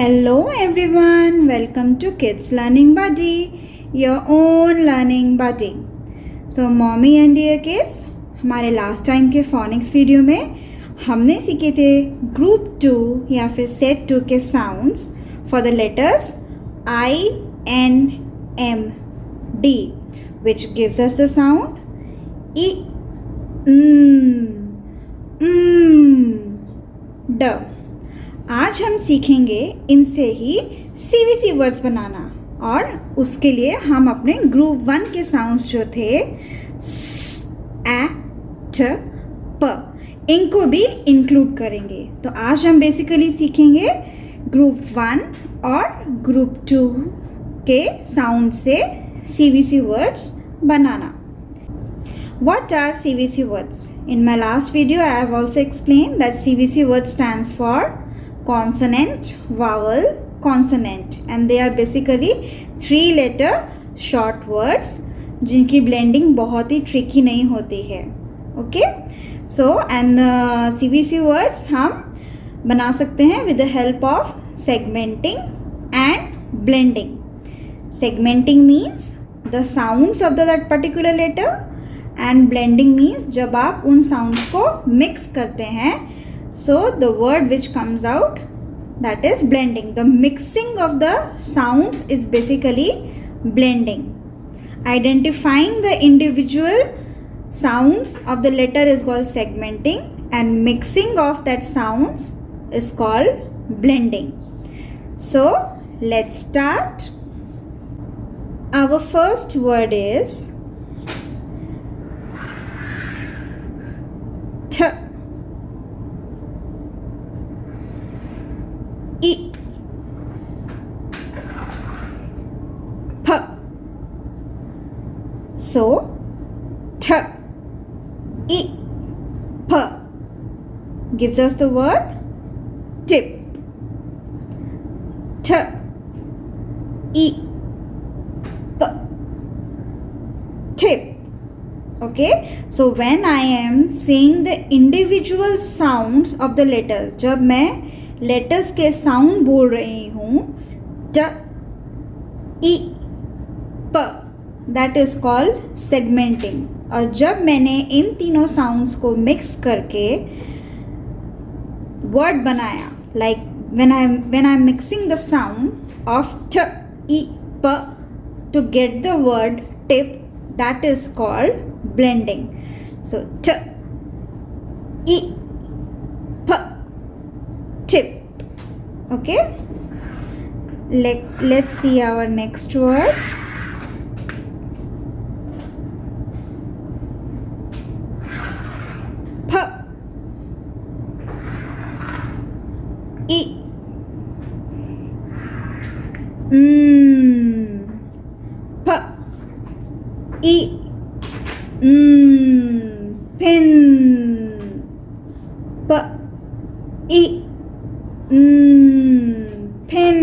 Hello everyone, welcome to Kids Learning Buddy, your own learning buddy. So mommy and dear kids, हमारे last time के phoenix video में हमने सीखे थे group 2 या फिर सेट 2 के sounds for the letters I, N, M, D, which gives us the sound E, D. आज हम सीखेंगे इनसे ही CVC वर्ड्स बनाना और उसके लिए हम अपने ग्रुप 1 के साउंड्स जो थे स, ए, ट, प, इनको भी इंक्लूड करेंगे. तो आज हम बेसिकली सीखेंगे ग्रुप 1 और ग्रुप 2 के साउंड से CVC words banana. What are CVC words? In my last video, I have also explained that CVC word stands for consonant, vowel, consonant, and they are basically 3-letter short words जिनकी blending बहुत ही tricky नहीं होती है. Okay? So, and CVC words हम बना सकते हैं with the help of segmenting and blending. Segmenting means the sounds of that particular letter and blending means जब आप उन sounds को mix करते हैं. So the word which comes out, that is blending. The mixing of the sounds is basically blending. Identifying the individual sounds of the letter is called segmenting, and mixing of that sounds is called blending. So let's start. Our first word is T. I, P. So, T, I, P gives us the word tip. T, I, P, tip. Okay, so when I am saying the individual sounds of the letters, जब मैं letters के sound बोल रही हूँ ट, ई, प, that is called segmenting. और जब मैंने इन तीनों साउंड्स को मिक्स करके वर्ड बनाया, like when I am mixing the sound of ट, ई, प to get the word tip, that is called blending. So T, I, P, tip. Okay, let's see our next word. P, I, P, I, pin, P, I, pin.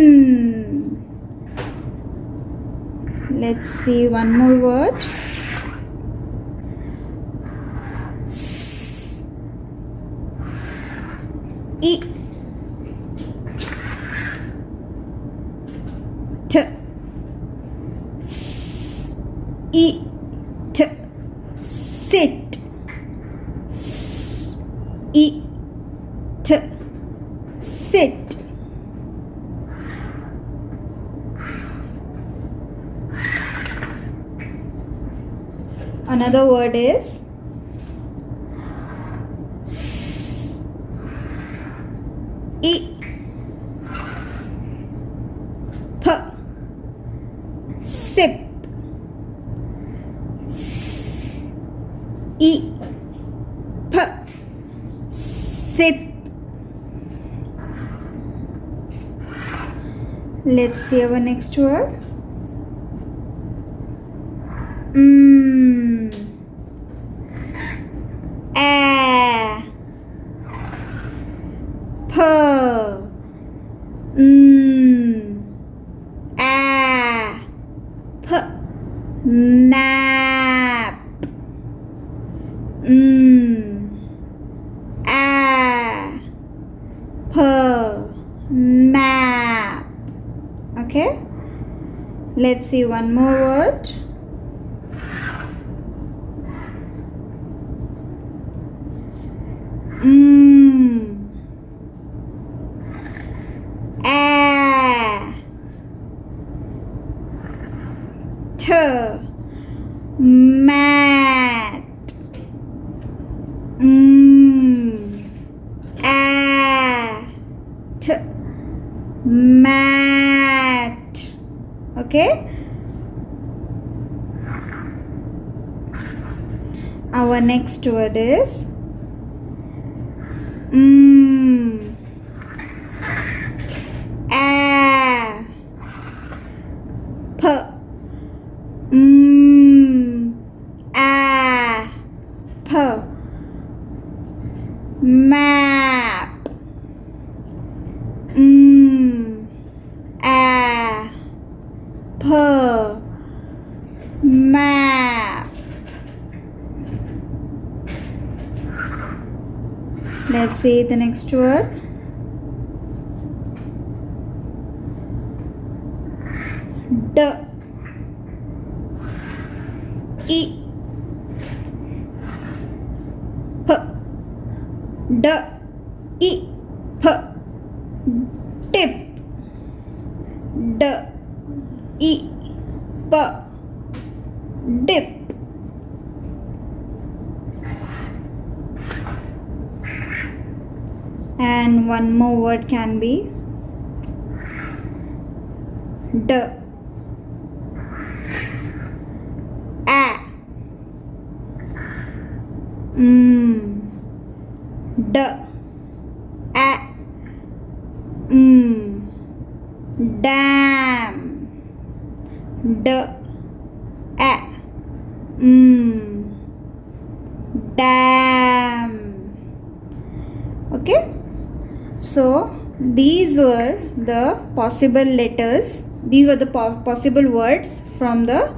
Let's see one more word. S, I, T, S, I, T, sit. S, I, T, sit. Another word is S, I, P, sip. S, I, P, sip. Let's see our next word. A, P, A, P, nap, A, P, nap. Let's see one more word. A. T. Mat. A. T. Mat. Okay. Our next word is A. P. A. P. Map. A. P. Map. Let's see the next word. D. E. P. D. E. P. Tip. D. E. P. Dip. And one more word can be D. A. D. A. Dam. D. A. Dam. Okay. So these were the possible letters. These were the possible words from the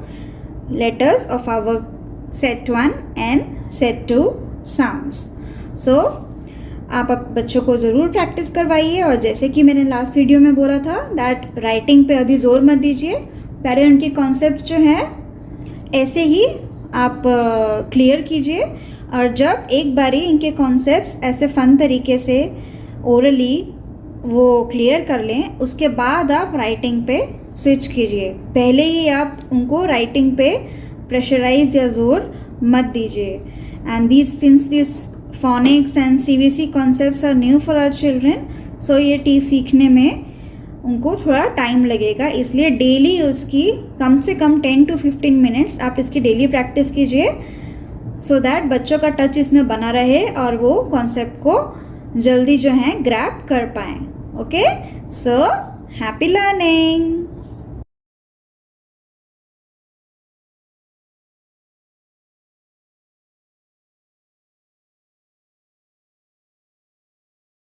letters of our set 1 and set 2 sounds. So आप बच्चों को ज़रूर practice करवाइए और जैसे कि मैंने last video में बोला था दैट राइटिंग पे अभी ज़ोर मत दीजिए, पहले उनके कॉन्सेप्ट जो हैं ऐसे ही आप क्लियर कीजिए और जब एक बारी इनके कॉन्सेप्ट्स ऐसे फ़न तरीके से ओरली वो क्लियर कर लें उसके बाद आप राइटिंग पे स्विच कीजिए. पहले ही आप उनको राइटिंग पे प्रेशराइज या ज़ोर मत दीजिए. And since this phonics and CVC concepts are new for our children, so ये टी सीखने में उनको थोड़ा टाइम लगेगा, इसलिए डेली उसकी कम से कम 10 to 15 मिनट्स आप इसकी डेली प्रैक्टिस कीजिए सो दैट बच्चों का टच इसमें बना रहे और वो कॉन्सेप्ट को जल्दी जो है ग्रैब कर पाएँ. Okay, so happy learning.